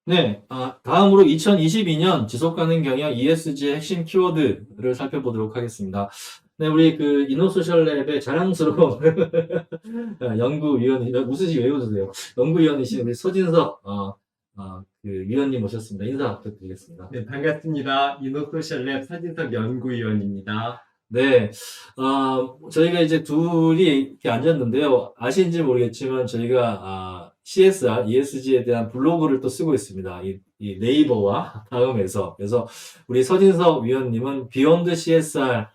네, 다음으로 2022년 지속가능 경영 ESG의 핵심 키워드를 살펴보도록 하겠습니다. 네, 우리 그 이노소셜랩의 자랑스러운 연구위원, 웃으시 왜 웃으세요? 연구위원이신 우리 서진석, 그 위원님 모셨습니다. 인사 부탁드리겠습니다. 네, 반갑습니다. 이노소셜랩 서진석 연구위원입니다. 네, 저희가 이제 둘이 이렇게 앉았는데요. 아시는지 모르겠지만 저희가 CSR, ESG에 대한 블로그를 또 쓰고 있습니다. 이 네이버와 다음에서. 그래서 우리 서진석 위원님은 비욘드 CSR에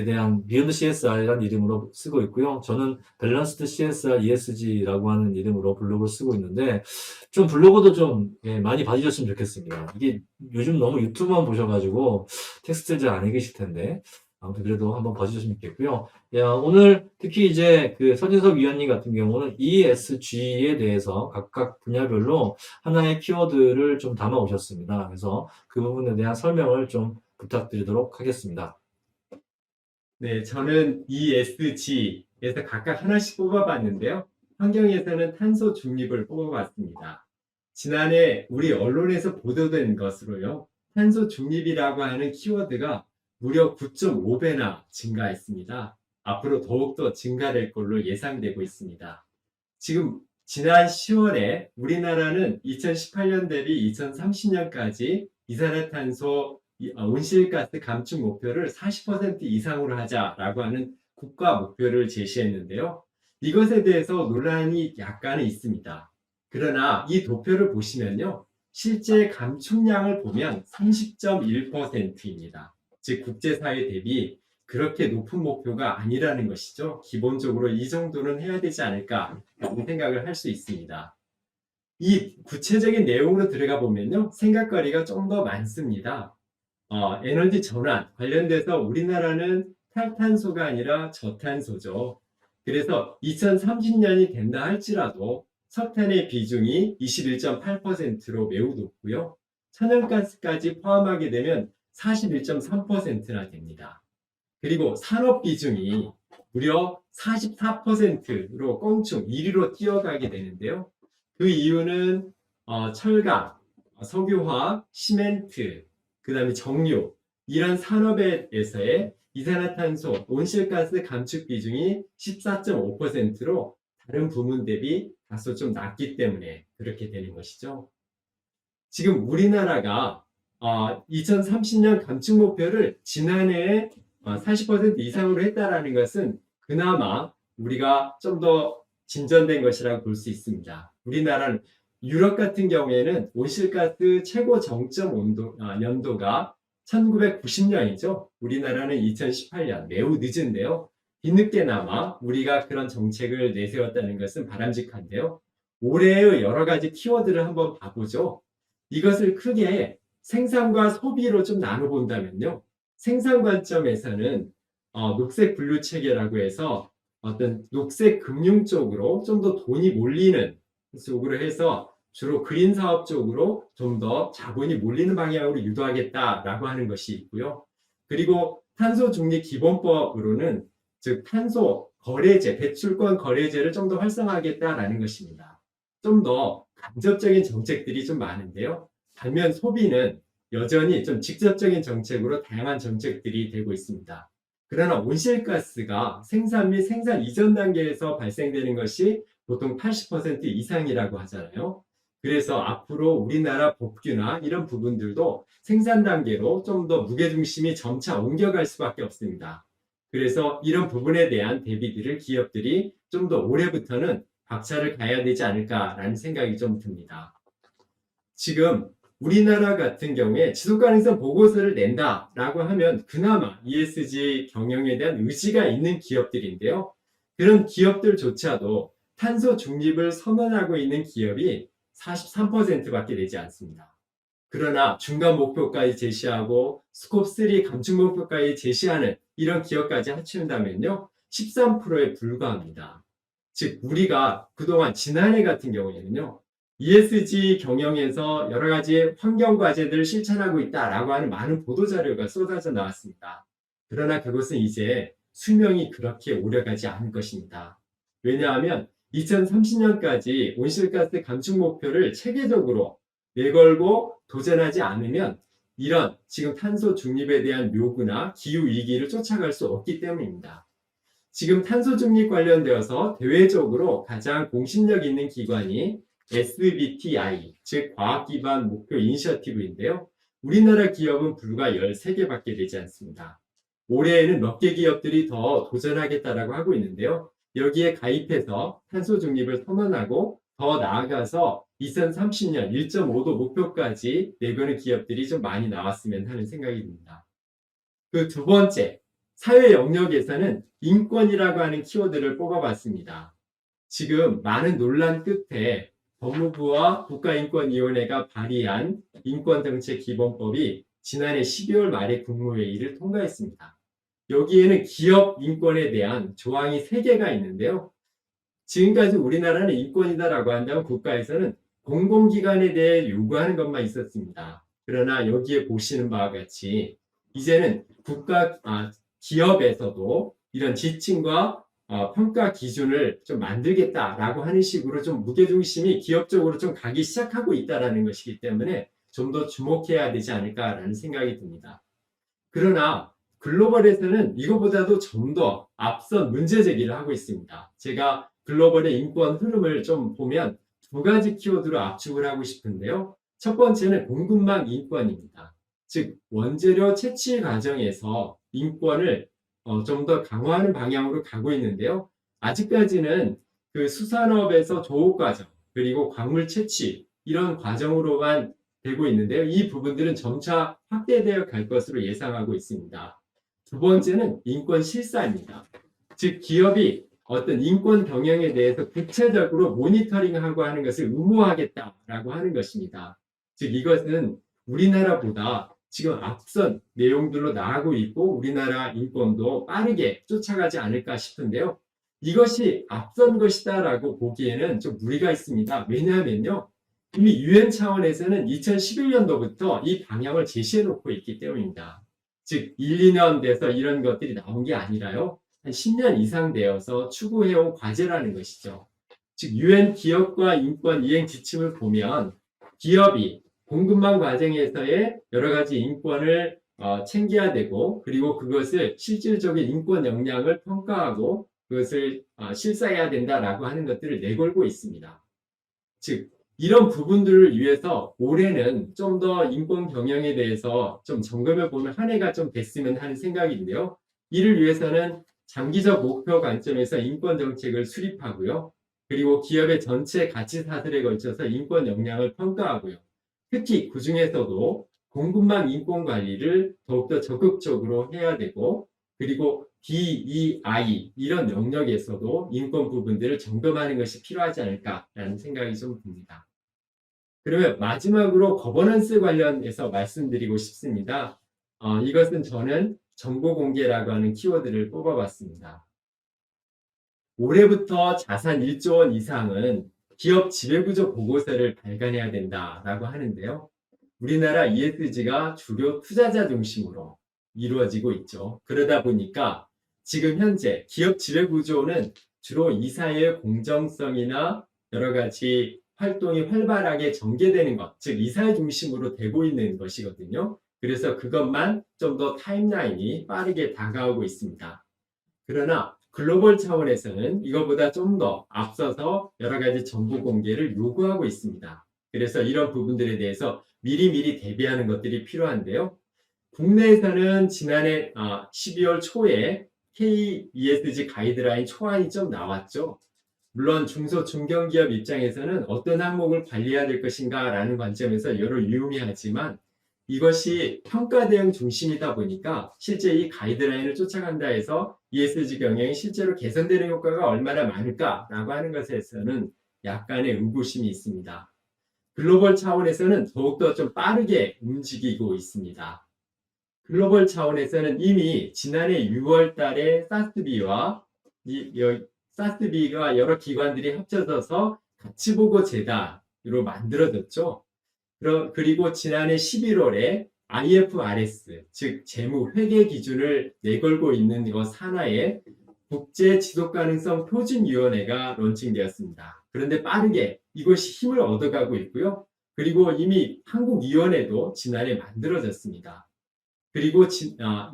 대한 비욘드 CSR이라는 이름으로 쓰고 있고요. 저는 밸런스드 CSR, ESG라고 하는 이름으로 블로그를 쓰고 있는데 좀 블로그도 좀 많이 봐주셨으면 좋겠습니다. 이게 요즘 너무 유튜브만 보셔가지고 텍스트 잘 안 읽으실 텐데 아무튼 그래도 한번 봐주셨으면 좋겠고요. 야, 오늘 특히 이제 그 서진석 위원님 같은 경우는 ESG에 대해서 각각 분야별로 하나의 키워드를 좀 담아 오셨습니다. 그래서 그 부분에 대한 설명을 좀 부탁드리도록 하겠습니다. 네, 저는 ESG에서 각각 하나씩 뽑아봤는데요. 환경에서는 탄소 중립을 뽑아봤습니다. 지난해 우리 언론에서 보도된 것으로요. 탄소 중립이라고 하는 키워드가 무려 9.5배나 증가했습니다. 앞으로 더욱더 증가될 걸로 예상되고 있습니다. 지금 지난 10월에 우리나라는 2018년 대비 2030년까지 이산화탄소 온실가스 감축 목표를 40% 이상으로 하자라고 하는 국가 목표를 제시했는데요. 이것에 대해서 논란이 약간은 있습니다. 그러나 이 도표를 보시면요. 실제 감축량을 보면 30.1%입니다. 즉 국제사회 대비 그렇게 높은 목표가 아니라는 것이죠. 기본적으로 이 정도는 해야 되지 않을까 라는 생각을 할 수 있습니다. 이 구체적인 내용으로 들어가 보면요. 생각거리가 좀 더 많습니다. 에너지 전환 관련돼서 우리나라는 탈탄소가 아니라 저탄소죠. 그래서 2030년이 된다 할지라도 석탄의 비중이 21.8%로 매우 높고요. 천연가스까지 포함하게 되면 41.3%나 됩니다. 그리고 산업 비중이 무려 44%로 껑충 1위로 뛰어가게 되는데요. 그 이유는 철강, 석유화학, 시멘트, 그 다음에 정유 이런 산업에서의 이산화탄소, 온실가스 감축 비중이 14.5%로 다른 부문 대비 다소 좀 낮기 때문에 그렇게 되는 것이죠. 지금 우리나라가 2030년 감축 목표를 지난해에 40% 이상으로 했다라는 것은 그나마 우리가 좀 더 진전된 것이라고 볼 수 있습니다. 우리나라는 유럽 같은 경우에는 온실가스 최고 정점 연도가 1990년이죠. 우리나라는 2018년 매우 늦은데요. 뒤늦게나마 우리가 그런 정책을 내세웠다는 것은 바람직한데요. 올해의 여러 가지 키워드를 한번 봐보죠. 이것을 크게 생산과 소비로 좀 나눠본다면요. 생산 관점에서는 녹색 분류 체계라고 해서 어떤 녹색 금융 쪽으로 좀 더 돈이 몰리는 쪽으로 해서 주로 그린 사업 쪽으로 좀 더 자본이 몰리는 방향으로 유도하겠다라고 하는 것이 있고요. 그리고 탄소 중립 기본법으로는 즉 탄소 거래제, 배출권 거래제를 좀 더 활성화하겠다라는 것입니다. 좀 더 간접적인 정책들이 좀 많은데요. 반면 소비는 여전히 좀 직접적인 정책으로 다양한 정책들이 되고 있습니다. 그러나 온실가스가 생산 및 생산 이전 단계에서 발생되는 것이 보통 80% 이상이라고 하잖아요. 그래서 앞으로 우리나라 법규나 이런 부분들도 생산 단계로 좀 더 무게중심이 점차 옮겨갈 수밖에 없습니다. 그래서 이런 부분에 대한 대비들을 기업들이 좀 더 올해부터는 박차를 가야 되지 않을까라는 생각이 좀 듭니다. 지금 우리나라 같은 경우에 지속가능성 보고서를 낸다라고 하면 그나마 ESG 경영에 대한 의지가 있는 기업들인데요. 그런 기업들조차도 탄소 중립을 선언하고 있는 기업이 43%밖에 되지 않습니다. 그러나 중간 목표까지 제시하고 스콥3 감축 목표까지 제시하는 이런 기업까지 합친다면요. 13%에 불과합니다. 즉 우리가 그동안 지난해 같은 경우에는요. ESG 경영에서 여러 가지 환경 과제들을 실천하고 있다라고 하는 많은 보도 자료가 쏟아져 나왔습니다. 그러나 그것은 이제 수명이 그렇게 오래가지 않을 것입니다. 왜냐하면 2030년까지 온실가스 감축 목표를 체계적으로 내걸고 도전하지 않으면 이런 지금 탄소 중립에 대한 요구나 기후 위기를 쫓아갈 수 없기 때문입니다. 지금 탄소 중립 관련되어서 대외적으로 가장 공신력 있는 기관이 SBTI, 즉 과학기반 목표 이니셔티브인데요. 우리나라 기업은 불과 13개밖에 되지 않습니다. 올해에는 몇 개 기업들이 더 도전하겠다라고 하고 있는데요. 여기에 가입해서 탄소 중립을 선언하고 더 나아가서 2030년 1.5도 목표까지 내거는 기업들이 좀 많이 나왔으면 하는 생각이 듭니다. 그 두 번째, 사회 영역에서는 인권이라고 하는 키워드를 뽑아봤습니다. 지금 많은 논란 끝에 법무부와 국가인권위원회가 발의한 인권정책기본법이 지난해 12월 말에 국무회의를 통과했습니다. 여기에는 기업 인권에 대한 조항이 3개가 있는데요. 지금까지 우리나라는 인권이다라고 한다면 국가에서는 공공기관에 대해 요구하는 것만 있었습니다. 그러나 여기에 보시는 바와 같이 이제는 기업에서도 이런 지침과 평가 기준을 좀 만들겠다라고 하는 식으로 좀 무게중심이 기업적으로 좀 가기 시작하고 있다는 것이기 때문에 좀 더 주목해야 되지 않을까라는 생각이 듭니다. 그러나 글로벌에서는 이거보다도 좀 더 앞선 문제 제기를 하고 있습니다. 제가 글로벌의 인권 흐름을 좀 보면 2가지 키워드로 압축을 하고 싶은데요. 첫 번째는 공급망 인권입니다. 즉 원재료 채취 과정에서 인권을 좀 더 강화하는 방향으로 가고 있는데요. 아직까지는 그 수산업에서 조업 과정 그리고 광물 채취 이런 과정으로만 되고 있는데요. 이 부분들은 점차 확대되어 갈 것으로 예상하고 있습니다. 두 번째는 인권 실사입니다. 즉 기업이 어떤 인권 경영에 대해서 구체적으로 모니터링하고 하는 것을 의무화하겠다라고 하는 것입니다. 즉 이것은 우리나라보다 지금 앞선 내용들로 나아가고 있고 우리나라 인권도 빠르게 쫓아가지 않을까 싶은데요. 이것이 앞선 것이다라고 보기에는 좀 무리가 있습니다. 왜냐하면요. 이미 UN 차원에서는 2011년도부터 이 방향을 제시해 놓고 있기 때문입니다. 즉 1, 2년 돼서 이런 것들이 나온 게 아니라요. 한 10년 이상 되어서 추구해온 과제라는 것이죠. 즉 UN 기업과 인권 이행 지침을 보면 기업이 공급망 과정에서의 여러 가지 인권을 챙겨야 되고 그리고 그것을 실질적인 인권 역량을 평가하고 그것을 실사해야 된다라고 하는 것들을 내걸고 있습니다. 즉 이런 부분들을 위해서 올해는 좀 더 인권 경영에 대해서 좀 점검해 보는 한 해가 좀 됐으면 하는 생각인데요. 이를 위해서는 장기적 목표 관점에서 인권 정책을 수립하고요. 그리고 기업의 전체 가치 사슬에 걸쳐서 인권 역량을 평가하고요. 특히 그 중에서도 공급망 인권 관리를 더욱더 적극적으로 해야 되고 그리고 DEI 이런 영역에서도 인권 부분들을 점검하는 것이 필요하지 않을까라는 생각이 좀 듭니다. 그러면 마지막으로 거버넌스 관련해서 말씀드리고 싶습니다. 이것은 저는 정보 공개라고 하는 키워드를 뽑아봤습니다. 올해부터 자산 1조 원 이상은 기업 지배구조 보고서를 발간해야 된다라고 하는데요. 우리나라 ESG가 주로 투자자 중심으로 이루어지고 있죠. 그러다 보니까 지금 현재 기업 지배구조는 주로 이사의 공정성이나 여러 가지 활동이 활발하게 전개되는 것, 즉 이사회 중심으로 되고 있는 것이거든요. 그래서 그것만 좀 더 타임라인이 빠르게 다가오고 있습니다. 그러나 글로벌 차원에서는 이것보다 좀 더 앞서서 여러 가지 정보 공개를 요구하고 있습니다. 그래서 이런 부분들에 대해서 미리미리 대비하는 것들이 필요한데요. 국내에서는 지난해 12월 초에 KESG 가이드라인 초안이 좀 나왔죠. 물론 중소 중견기업 입장에서는 어떤 항목을 관리해야 될 것인가 라는 관점에서 여러 유의미하지만 이것이 평가 대응 중심이다 보니까 실제 이 가이드라인을 쫓아간다 해서 ESG 경영이 실제로 개선되는 효과가 얼마나 많을까라고 하는 것에서는 약간의 의구심이 있습니다. 글로벌 차원에서는 더욱더 좀 빠르게 움직이고 있습니다. 글로벌 차원에서는 이미 지난해 6월 달에 사스비가 여러 기관들이 합쳐져서 가치보고 재단으로 만들어졌죠. 그리고 지난해 11월에 IFRS, 즉 재무 회계 기준을 내걸고 있는 것 산하에 국제 지속 가능성 표준위원회가 론칭되었습니다. 그런데 빠르게 이것이 힘을 얻어가고 있고요. 그리고 이미 한국위원회도 지난해 만들어졌습니다. 그리고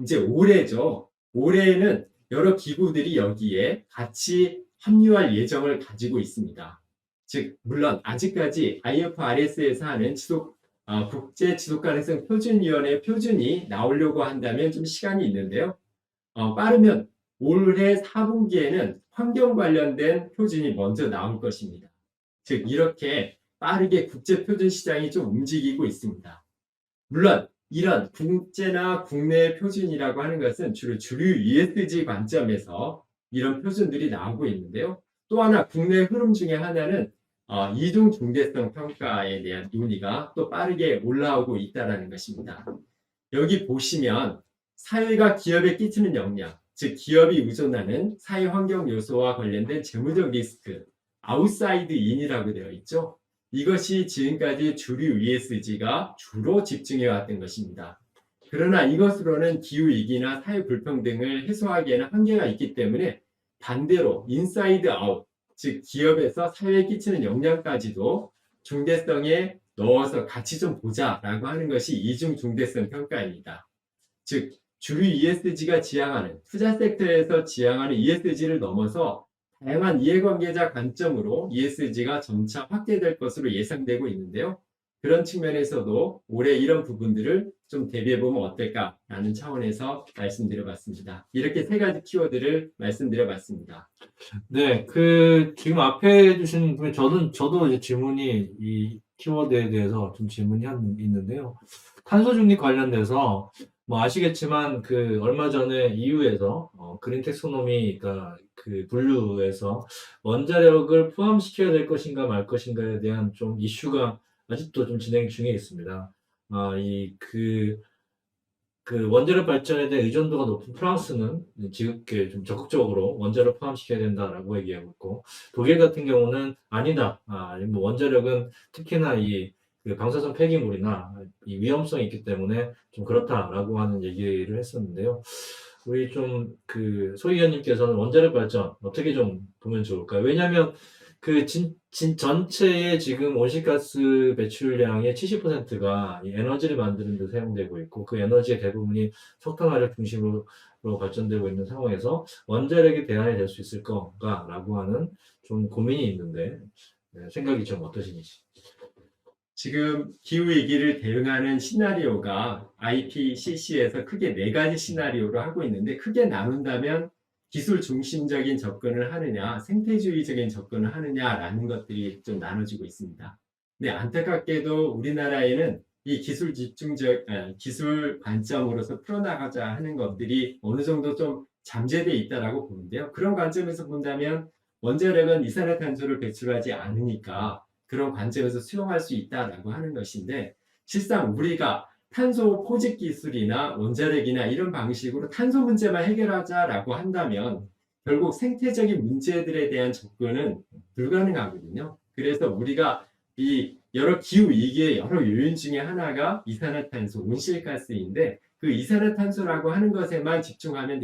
이제 올해죠. 올해에는 여러 기구들이 여기에 같이 합류할 예정을 가지고 있습니다. 즉, 물론 아직까지 IFRS에서 하는 국제 지속 가능성 표준위원회 표준이 나오려고 한다면 좀 시간이 있는데요. 빠르면 올해 4분기에는 환경 관련된 표준이 먼저 나올 것입니다. 즉, 이렇게 빠르게 국제 표준 시장이 좀 움직이고 있습니다. 물론 이런 국제나 국내 표준이라고 하는 것은 주로 주류 ESG 관점에서 이런 표준들이 나오고 있는데요. 또 하나 국내 흐름 중에 하나는 이중 중대성 평가에 대한 논의가 또 빠르게 올라오고 있다는 것입니다. 여기 보시면 사회가 기업에 끼치는 영향, 즉 기업이 의존하는 사회 환경 요소와 관련된 재무적 리스크, 아웃사이드 인이라고 되어 있죠. 이것이 지금까지 주류 ESG가 주로 집중해 왔던 것입니다. 그러나 이것으로는 기후위기나 사회 불평등을 해소하기에는 한계가 있기 때문에 반대로 인사이드 아웃, 즉 기업에서 사회에 끼치는 영향까지도 중대성에 넣어서 같이 좀 보자라고 하는 것이 이중 중대성 평가입니다. 즉 주류 ESG가 지향하는 투자 섹터에서 지향하는 ESG를 넘어서 다양한 이해관계자 관점으로 ESG가 점차 확대될 것으로 예상되고 있는데요. 그런 측면에서도 올해 이런 부분들을 좀 대비해보면 어떨까라는 차원에서 말씀드려봤습니다. 이렇게 세 가지 키워드를 말씀드려봤습니다. 네, 지금 앞에 해주신 분이 저도 이제 질문이 이 키워드에 대해서 좀 질문이 있는데요. 탄소 중립 관련돼서 뭐 아시겠지만 얼마 전에 EU에서 그린 텍소노미가 분류에서 원자력을 포함시켜야 될 것인가 말 것인가에 대한 좀 이슈가 아직도 좀 진행 중에 있습니다. 원자력 발전에 대한 의존도가 높은 프랑스는 지극히 좀 적극적으로 원자력 포함시켜야 된다라고 얘기하고 있고, 독일 같은 경우는 아니다. 뭐 원자력은 특히나 방사성 폐기물이나 이 위험성이 있기 때문에 좀 그렇다라고 하는 얘기를 했었는데요. 우리 소 의원님께서는 원자력 발전 어떻게 좀 보면 좋을까요? 왜냐하면 전체의 지금 온실가스 배출량의 70%가 에너지를 만드는 데 사용되고 있고, 그 에너지의 대부분이 석탄화력 중심으로 발전되고 있는 상황에서 원자력이 대안이 될 수 있을 건가라고 하는 좀 고민이 있는데, 생각이 좀 어떠신지. 지금 기후위기를 대응하는 시나리오가 IPCC에서 크게 4가지 시나리오로 하고 있는데, 크게 나눈다면 기술 중심적인 접근을 하느냐, 생태주의적인 접근을 하느냐라는 것들이 좀 나눠지고 있습니다. 근데 안타깝게도 우리나라에는 이 기술 관점으로서 풀어나가자 하는 것들이 어느 정도 좀 잠재되어 있다라고 보는데요. 그런 관점에서 본다면 원자력은 이산화탄소를 배출하지 않으니까 그런 관점에서 수용할 수 있다라고 하는 것인데, 실상 우리가 탄소 포집 기술이나 원자력이나 이런 방식으로 탄소 문제만 해결하자라고 한다면 결국 생태적인 문제들에 대한 접근은 불가능하거든요. 그래서 우리가 이 여러 기후 위기의 여러 요인 중에 하나가 이산화탄소, 온실가스인데, 그 이산화탄소라고 하는 것에만 집중하면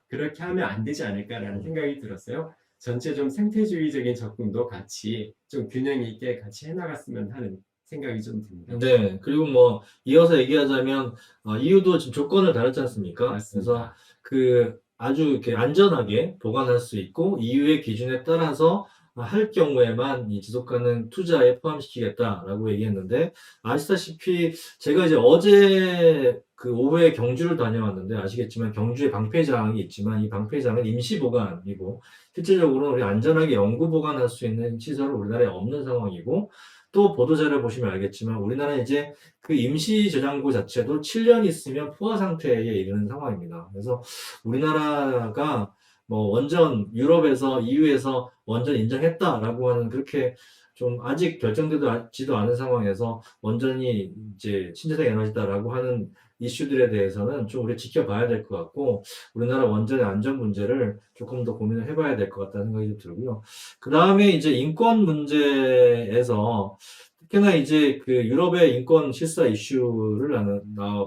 그렇게 하면 안 되지 않을까라는 생각이 들었어요. 전체 좀 생태주의적인 접근도 같이 좀 균형 있게 같이 해나갔으면 하는 생각이 좀 듭니다. 네, 그리고 뭐 이어서 얘기하자면 EU도 지금 조건을 달았지 않습니까? 맞습니다. 그래서 아주 이렇게 안전하게 보관할 수 있고 EU의 기준에 따라서 할 경우에만 이 지속가능 투자에 포함시키겠다라고 얘기했는데, 아시다시피 제가 이제 어제 오후에 경주를 다녀왔는데, 아시겠지만 경주에 방패장이 있지만 이 방패장은 임시 보관이고 실질적으로는 우리 안전하게 영구 보관할 수 있는 시설은 우리나라에 없는 상황이고, 또 보도자료 보시면 알겠지만 우리나라는 이제 임시 저장고 자체도 7년 있으면 포화 상태에 이르는 상황입니다. 그래서 우리나라가 뭐 원전 유럽에서 EU에서 원전 인정했다라고 하는, 그렇게 좀 아직 결정되지도 않은 상황에서 원전이 이제 신재생 에너지다라고 하는 이슈들에 대해서는 좀 우리 지켜봐야 될 것 같고, 우리나라 원전의 안전 문제를 조금 더 고민을 해봐야 될 것 같다는 생각이 좀 들고요. 그 다음에 이제 인권 문제에서 특히나 이제 유럽의 인권 실사 이슈를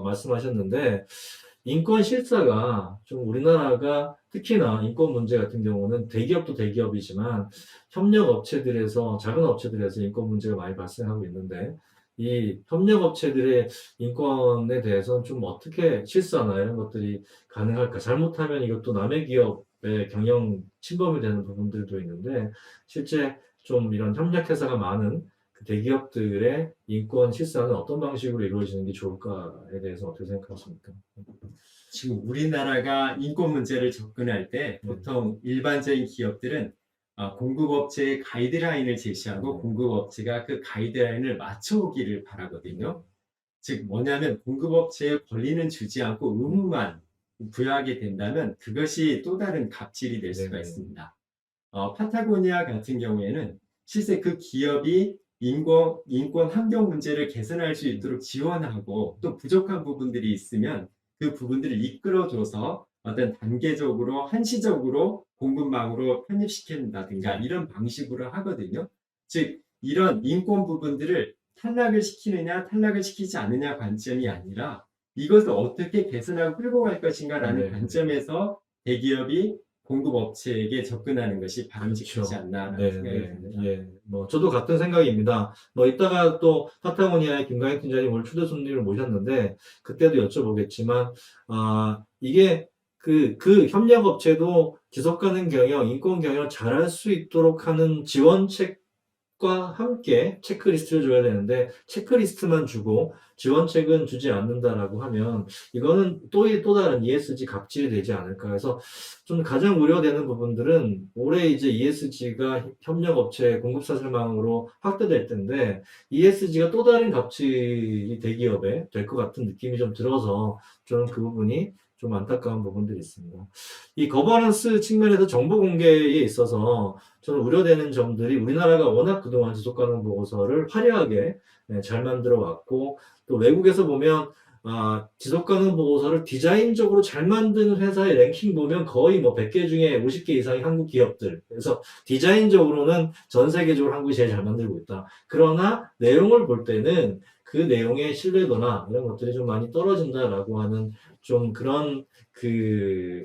말씀하셨는데, 인권 실사가 좀 우리나라가 특히나 인권 문제 같은 경우는 대기업도 대기업이지만 협력 업체들에서 작은 업체들에서 인권 문제가 많이 발생하고 있는데 이 협력 업체들의 인권에 대해서는 좀 어떻게 실사나 이런 것들이 가능할까? 잘못하면 이것도 남의 기업의 경영 침범이 되는 부분들도 있는데 실제 좀 이런 협력회사가 많은 그 대기업들의 인권 실사는 어떤 방식으로 이루어지는 게 좋을까에 대해서 어떻게 생각하십니까? 지금 우리나라가 인권 문제를 접근할 때 네. 보통 일반적인 기업들은 공급업체의 가이드라인을 제시하고 네. 공급업체가 그 가이드라인을 맞춰오기를 바라거든요. 즉 뭐냐면 공급업체에 권리는 주지 않고 의무만 부여하게 된다면 그것이 또 다른 갑질이 될 수가 네네. 있습니다. 파타고니아 같은 경우에는 실제 그 기업이 인권 환경 문제를 개선할 수 있도록 지원하고 또 부족한 부분들이 있으면 그 부분들을 이끌어줘서 어떤 단계적으로 한시적으로 공급망으로 편입시킨다든가 네. 이런 방식으로 하거든요. 즉 이런 인권 부분들을 탈락을 시키느냐 탈락을 시키지 않느냐 관점이 아니라 이것을 어떻게 개선하고 끌고 갈 것인가라는 네. 관점에서 대기업이 공급업체에게 접근하는 것이 바람직하지 그렇죠. 않나라는 생각이 네네. 듭니다. 예. 뭐, 저도 같은 생각입니다. 뭐, 이따가 또 파타고니아의 김강희 팀장님 오늘 초대 손님을 모셨는데, 그때도 여쭤보겠지만, 이게 그 협력업체도 지속 가능 경영, 인권 경영을 잘할 수 있도록 하는 지원책과 함께 체크리스트를 줘야 되는데, 체크리스트만 주고 지원책은 주지 않는다라고 하면, 이거는 또 다른 ESG 갑질이 되지 않을까 해서, 좀 가장 우려되는 부분들은 올해 이제 ESG가 협력업체 공급사슬망으로 확대될 텐데 ESG가 또 다른 갑질이 대기업에 될 것 같은 느낌이 좀 들어서 저는 그 부분이 좀 안타까운 부분들이 있습니다. 이 거버넌스 측면에서 정보 공개에 있어서 저는 우려되는 점들이 우리나라가 워낙 그동안 지속가능 보고서를 화려하게 잘 만들어 왔고 또 외국에서 보면 지속가능 보고서를 디자인적으로 잘 만드는 회사의 랭킹 보면 거의 뭐 100개 중에 50개 이상이 한국 기업들. 그래서 디자인적으로는 전 세계적으로 한국이 제일 잘 만들고 있다. 그러나 내용을 볼 때는 그 내용의 신뢰도나 이런 것들이 좀 많이 떨어진다라고 하는 좀 그런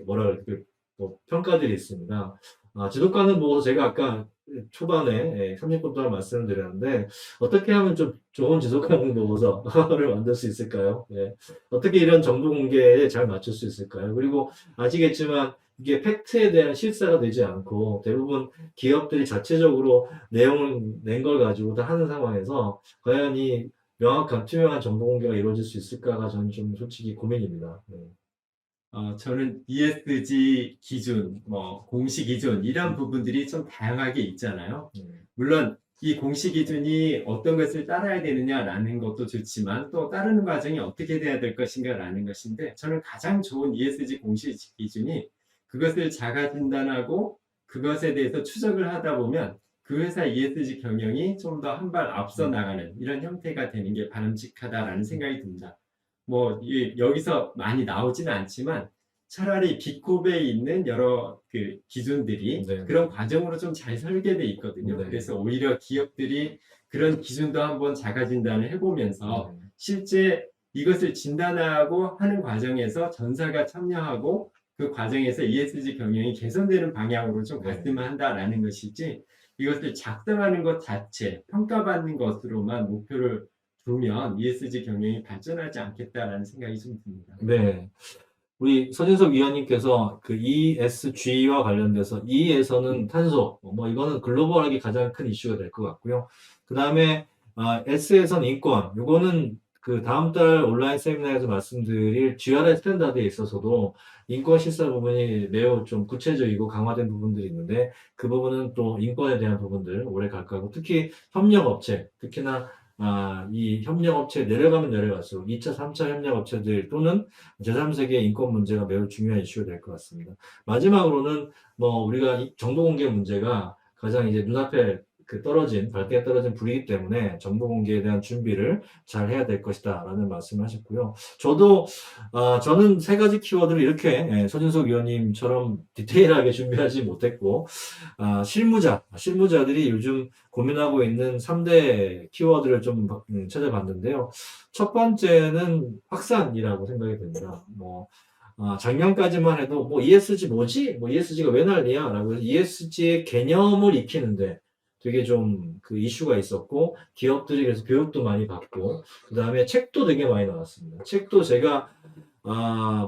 뭐라 그럴까, 뭐 평가들이 있습니다. 지속가능 보고서 제가 아까 초반에 30분 동안 말씀을 드렸는데 어떻게 하면 좀 좋은 지속가능 보고서를 만들 수 있을까요? 예. 어떻게 이런 정보 공개에 잘 맞출 수 있을까요? 그리고 아시겠지만 이게 팩트에 대한 실사가 되지 않고 대부분 기업들이 자체적으로 내용을 낸 걸 가지고 다 하는 상황에서 과연 이 명확한 투명한 정보 공개가 이루어질 수 있을까가 저는 좀 솔직히 고민입니다. 네. 저는 ESG 기준, 뭐 공시 기준 이런 부분들이 좀 다양하게 있잖아요. 네. 물론 이 공시 기준이 어떤 것을 따라야 되느냐라는 것도 좋지만 또 따르는 과정이 어떻게 돼야 될 것인가라는 것인데 저는 가장 좋은 ESG 공시 기준이 그것을 자가 진단하고 그것에 대해서 추적을 하다 보면 그 회사 ESG 경영이 좀 더 한 발 앞서 나가는 이런 형태가 되는 게 바람직하다라는 생각이 듭니다. 뭐 여기서 많이 나오지는 않지만 차라리 비콥에 있는 여러 그 기준들이 네. 그런 과정으로 좀 잘 설계돼 있거든요. 네. 그래서 오히려 기업들이 그런 기준도 한번 자가 진단을 해보면서 실제 이것을 진단하고 하는 과정에서 전사가 참여하고 그 과정에서 ESG 경영이 개선되는 방향으로 좀 네. 갔으면 한다라는 것이지 이것을 작성하는 것 자체, 평가받는 것으로만 목표를 두면 ESG 경영이 발전하지 않겠다라는 생각이 좀 듭니다. 네. 우리 서진석 위원님께서 그 ESG와 관련돼서 E에서는 탄소, 뭐 이거는 글로벌하게 가장 큰 이슈가 될 것 같고요. 그 다음에 S에서는 인권, 요거는 그 다음 달 온라인 세미나에서 말씀드릴 GRI 스탠다드에 있어서도 인권 실사 부분이 매우 좀 구체적이고 강화된 부분들이 있는데 그 부분은 또 인권에 대한 부분들 오래 갈 거고 특히 협력업체, 특히나 이 협력업체 내려가면 내려갈수록 2차, 3차 협력업체들 또는 제3세계 인권 문제가 매우 중요한 이슈가 될 것 같습니다. 마지막으로는 뭐 우리가 정보 공개 문제가 가장 이제 눈앞에 발등에 떨어진 불이기 때문에 정보 공개에 대한 준비를 잘 해야 될 것이다라는 말씀을 하셨고요. 저는 세 가지 키워드를 이렇게 서진석 위원님처럼 디테일하게 준비하지 못했고, 실무자들이 요즘 고민하고 있는 3대 키워드를 좀 찾아봤는데요. 첫 번째는 확산이라고 생각이 됩니다. 뭐, 작년까지만 해도 뭐 ESG 뭐지? 뭐 ESG가 왜 난리야? 라고 해서 ESG의 개념을 익히는데 되게 좀 그 이슈가 있었고 기업들이 그래서 교육도 많이 받고 그 다음에 책도 되게 많이 나왔습니다. 책도 제가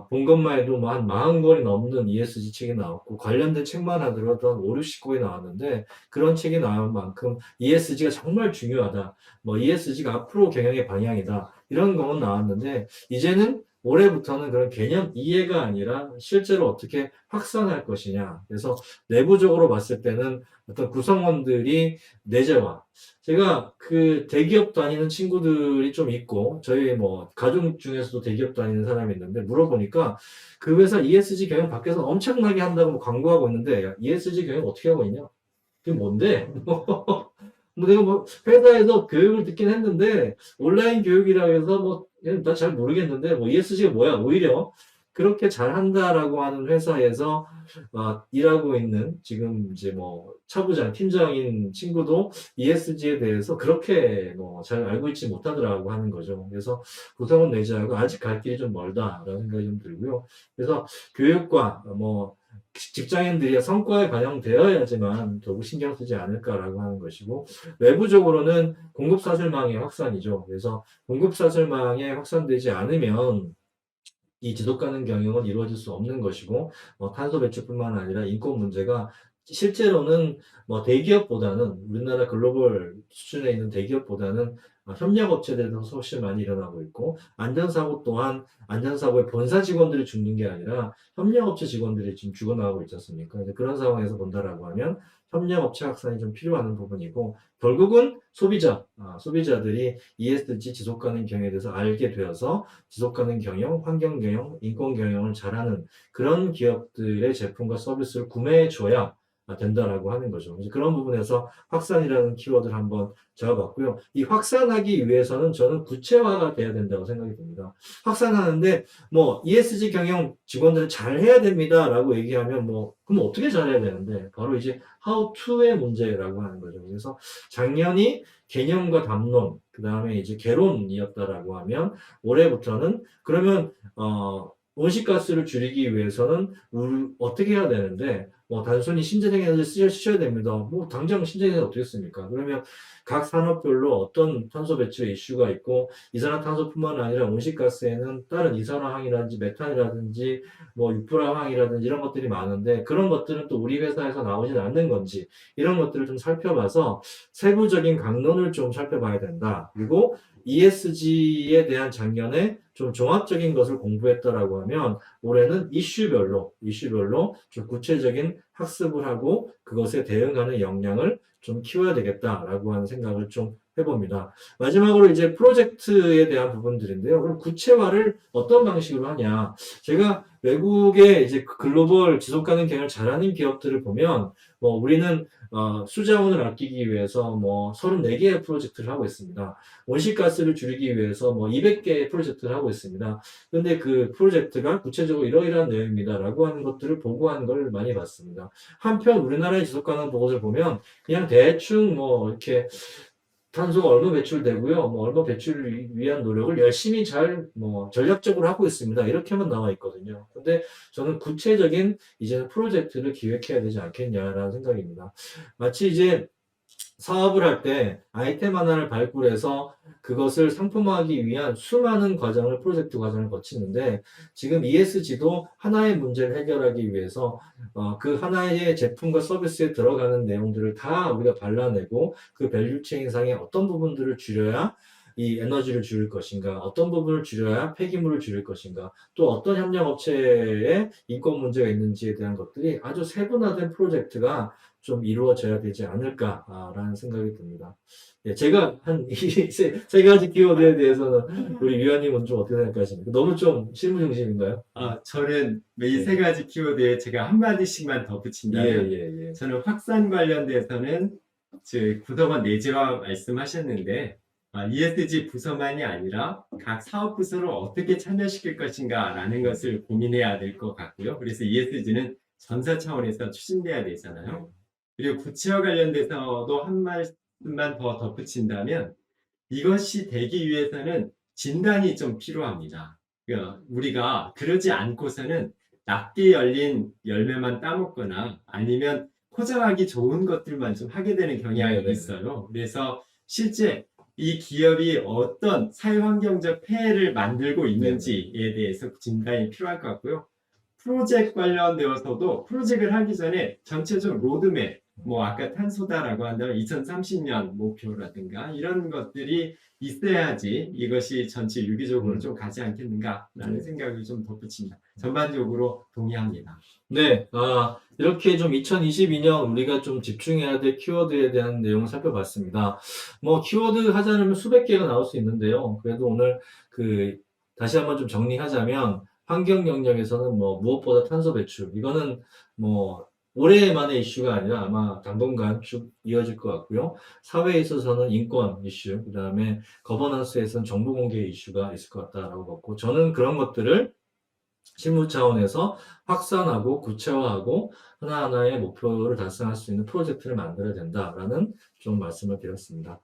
본 것만 해도 뭐 한 40권이 넘는 ESG 책이 나왔고, 관련된 책만 하더라도 한 5, 60권이 나왔는데, 그런 책이 나온 만큼 ESG가 정말 중요하다. 뭐 ESG가 앞으로 경영의 방향이다. 이런 거는 나왔는데, 이제는 올해부터는 그런 개념 이해가 아니라 실제로 어떻게 확산할 것이냐. 그래서 내부적으로 봤을 때는 어떤 구성원들이 내재화, 제가 그 대기업 다니는 친구들이 좀 있고, 저희 뭐 가족 중에서도 대기업 다니는 사람이 있는데, 물어보니까 그 회사 ESG 경영 밖에서 엄청나게 한다고 뭐 광고하고 있는데, 야, ESG 경영 어떻게 하고 있냐? 그게 뭔데? 뭐 내가 뭐 회사에서 교육을 듣긴 했는데, 온라인 교육이라 해서 뭐, 나 잘 모르겠는데, 뭐 ESG가 뭐야? 오히려 그렇게 잘한다라고 하는 회사에서 일하고 있는 지금 이제 뭐 차부장, 팀장인 친구도 ESG에 대해서 그렇게 뭐 잘 알고 있지 못하더라고 하는 거죠. 그래서 구성원 내지하고 아직 갈 길이 좀 멀다라는 생각이 좀 들고요. 그래서 교육과 뭐 직장인들이 성과에 반영되어야지만 더욱 신경 쓰지 않을까라고 하는 것이고, 외부적으로는 공급사슬망의 확산이죠. 그래서 공급사슬망에 확산되지 않으면 이 지속 가능 경영은 이루어질 수 없는 것이고, 탄소 배출뿐만 아니라 인권 문제가 실제로는 뭐 대기업보다는 우리나라 글로벌 수준에 있는 대기업보다는 협력업체들도 훨씬 많이 일어나고 있고, 안전사고 또한 안전사고에 본사 직원들이 죽는 게 아니라 협력업체 직원들이 지금 죽어나가고 있지 않습니까? 이제 그런 상황에서 본다라고 하면 협력업체 확산이 좀 필요한 부분이고, 결국은 소비자들이 ESG 지속가능 경영에 대해서 알게 되어서 지속가능 경영, 환경 경영, 인권 경영을 잘하는 그런 기업들의 제품과 서비스를 구매해 줘야 된다라고 하는 거죠. 그래서 그런 부분에서 확산이라는 키워드를 한번 잡아봤고요. 이 확산하기 위해서는 저는 구체화가 돼야 된다고 생각이 듭니다. 확산하는데 뭐 ESG 경영 직원들은 잘 해야 됩니다라고 얘기하면 뭐 그럼 어떻게 잘해야 되는데 바로 이제 how to의 문제라고 하는 거죠. 그래서 작년이 개념과 담론, 그 다음에 이제 개론이었다라고 하면 올해부터는 그러면 온실가스를 줄이기 위해서는 우리 어떻게 해야 되는데 뭐 단순히 신재생에너지 쓰셔야 됩니다. 뭐 당장 신재생에너지 어떻게 씁니까? 그러면 각 산업별로 어떤 탄소 배출 이슈가 있고 이산화탄소뿐만 아니라 온실가스에는 다른 이산화황이라든지 메탄이라든지 뭐 육불화황이라든지 이런 것들이 많은데 그런 것들은 또 우리 회사에서 나오진 않는 건지 이런 것들을 좀 살펴봐서 세부적인 강론을 좀 살펴봐야 된다. 그리고 ESG에 대한 작년에 좀 종합적인 것을 공부했다라고 하면 올해는 이슈별로 좀 구체적인 학습을 하고 그것에 대응하는 역량을 좀 키워야 되겠다라고 하는 생각을 좀 해봅니다. 마지막으로 이제 프로젝트에 대한 부분들인데요. 그럼 구체화를 어떤 방식으로 하냐? 제가 외국의 이제 글로벌 지속가능 경영을 잘하는 기업들을 보면 뭐 우리는 수자원을 아끼기 위해서 뭐 34개의 프로젝트를 하고 있습니다. 온실가스를 줄이기 위해서 뭐 200개의 프로젝트를 하고 있습니다. 근데 그 프로젝트가 구체적으로 이러이러한 내용입니다라고 하는 것들을 보고하는 걸 많이 봤습니다. 한편 우리나라의 지속가능 보고서를 보면 그냥 대충 뭐 이렇게 탄소가 얼마 배출되고요. 뭐 얼마 배출을 위한 노력을 열심히 잘 뭐 전략적으로 하고 있습니다. 이렇게만 나와 있거든요. 근데 저는 구체적인 이제는 프로젝트를 기획해야 되지 않겠냐라는 생각입니다. 마치 이제 사업을 할 때 아이템 하나를 발굴해서 그것을 상품화하기 위한 수많은 과정을 프로젝트 과정을 거치는데 지금 ESG도 하나의 문제를 해결하기 위해서 그 하나의 제품과 서비스에 들어가는 내용들을 다 우리가 발라내고 그 밸류체인 상의 어떤 부분들을 줄여야 이 에너지를 줄일 것인가, 어떤 부분을 줄여야 폐기물을 줄일 것인가, 또 어떤 협력업체에 인권 문제가 있는지에 대한 것들이 아주 세분화된 프로젝트가 좀 이루어져야 되지 않을까라는 생각이 듭니다. 예, 제가 한 이 세 가지 키워드에 대해서는 우리 위원님은 좀 어떻게 생각하십니까? 너무 좀 실무 중심인가요? 저는 이 네. 세 가지 키워드에 제가 한마디씩만 예, 덧붙인다면, 예, 예. 저는 확산 관련돼서는 구성원 내재화 말씀하셨는데, ESG 부서만이 아니라 각 사업 부서를 어떻게 참여시킬 것인가라는 것을 고민해야 될 것 같고요. 그래서 ESG는 전사 차원에서 추진돼야 되잖아요. 그리고 구체화 관련돼서도 한 말씀만 더 덧붙인다면, 이것이 되기 위해서는 진단이 좀 필요합니다. 우리가 그러지 않고서는 낮게 열린 열매만 따먹거나 아니면 포장하기 좋은 것들만 좀 하게 되는 경향이 네네. 있어요. 그래서 실제 이 기업이 어떤 사회환경적 폐해를 만들고 있는지에 대해서 진단이 필요할 것 같고요. 프로젝트 관련되어서도 프로젝트를 하기 전에 전체적 로드맵, 뭐 아까 탄소다라고 한다면 2030년 목표라든가 이런 것들이 있어야지 이것이 전체 유기적으로 좀 가지 않겠는가라는 네. 생각을 좀 덧붙입니다. 전반적으로 동의합니다. 네, 이렇게 좀 2022년 우리가 좀 집중해야 될 키워드에 대한 내용을 살펴봤습니다. 뭐, 키워드 하자면 수백 개가 나올 수 있는데요. 그래도 오늘 다시 한번 좀 정리하자면, 환경 영역에서는 뭐, 무엇보다 탄소 배출. 이거는 뭐, 올해만의 이슈가 아니라 아마 당분간 쭉 이어질 것 같고요. 사회에 있어서는 인권 이슈, 그 다음에 거버넌스에서는 정보 공개 이슈가 있을 것 같다라고 봤고, 저는 그런 것들을 실무 차원에서 확산하고 구체화하고 하나하나의 목표를 달성할 수 있는 프로젝트를 만들어야 된다라는 좀 말씀을 드렸습니다.